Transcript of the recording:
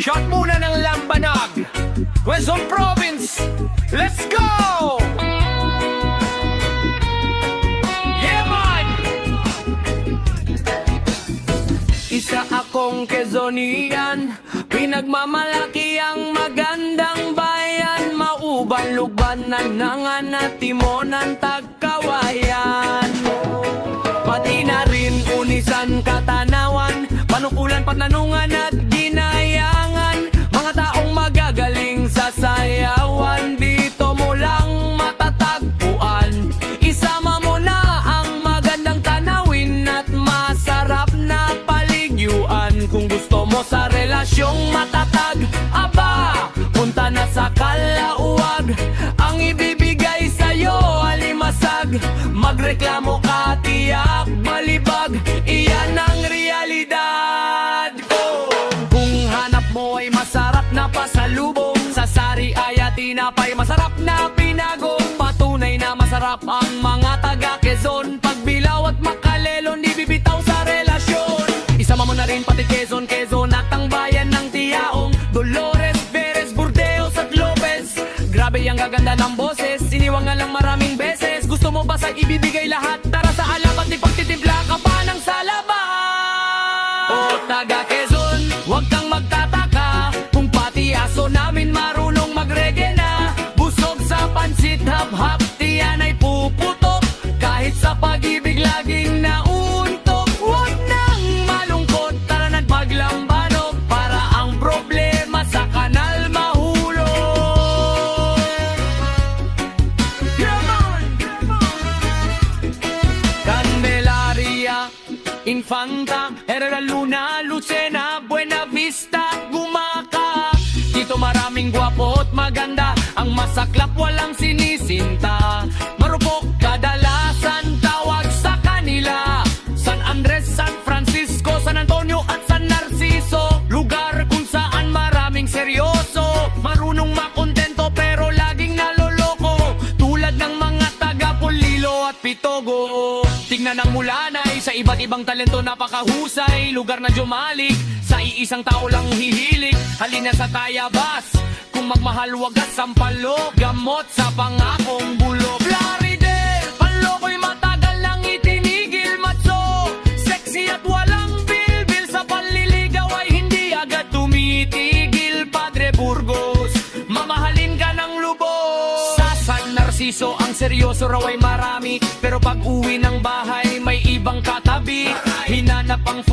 Shot muna ng Lambanag, Quezon Province. Let's go! Yeah, man! Isa akong Quezonian, pinagmamalaki ang magandang bayan. Mauban, lugbanan, nangan, timonan, tagkawayan. Pati na rin unisan, katanawan, panukulan, patnanungan at ginayangan. Mga taong magagaling sa sayawan, dito mo lang matatagpuan. Isama mo na ang magandang tanawin at masarap na paligyuan. Kung gusto mo sa relasyong matatag, aba, punta na sa Calauag. Ang ibibigay sa'yo, alimasag. Magreklamo ka, tiyak, malibag. Iyan ang realidad ko. Kung hanap mo ay masarap na pasalubong, sa sari ay at tinapay, masarap na pinagong. Patunay na masarap ang mga taga Quezon. Pagbilaw at makalelon, di bibitaw sa relasyon. Isama mo na rin pati Quezon at ang bayan ng Tiaong, Dolores, Perez, Burdeos at Lopez. Grabe ang gaganda ng boses, iniwang nga lang maraming beses. Gusto mo ba sa ibibigay lahat? Tara sa alabat, di pagtitimpla ka pa ng salabat. O taga Quezon, huwag kang magtataka kung pati aso namin marunong magreggae na. Busog sa pansit, hap-hap, tiyan ay puputok. Kahit sa pag-ibig laging nauntok. Huwag nang malungkot, tara na't maglambanok, para ang problema sa kanal mahulog. Candelaria, Infanta, Herrera, Luna, Lucena, Buena Vista, Gumaca. Dito maraming gwapo at maganda, ang masaklap walang sinisinta. Marupok kadalasan tawag sa kanila, San Andres, San Francisco, San Antonio at San Narciso. Lugar kung saan maraming seryoso, marunong makontento pero laging naloloko. Tulad ng mga taga Polilo at Pitogo. Tignan ang Mulanay, sa iba't ibang talento napakahusay. Lugar na jumalik, sa iisang tao lang hihilig. Halina sa Tayabas, kung magmahal wagas ang palo. Gamot sa pangakong bulok. Plaridel, panloko'y matagal lang itinigil. Matso, sexy at walang bilbil. Sa panliligaw ay hindi agad tumitigil. Padre Burgos, mamahalin ka ng lubos. Sa San Narciso, ang seryoso raw ay marami, pero pag uwi ng bahay may ibang katabi. Hinanap ang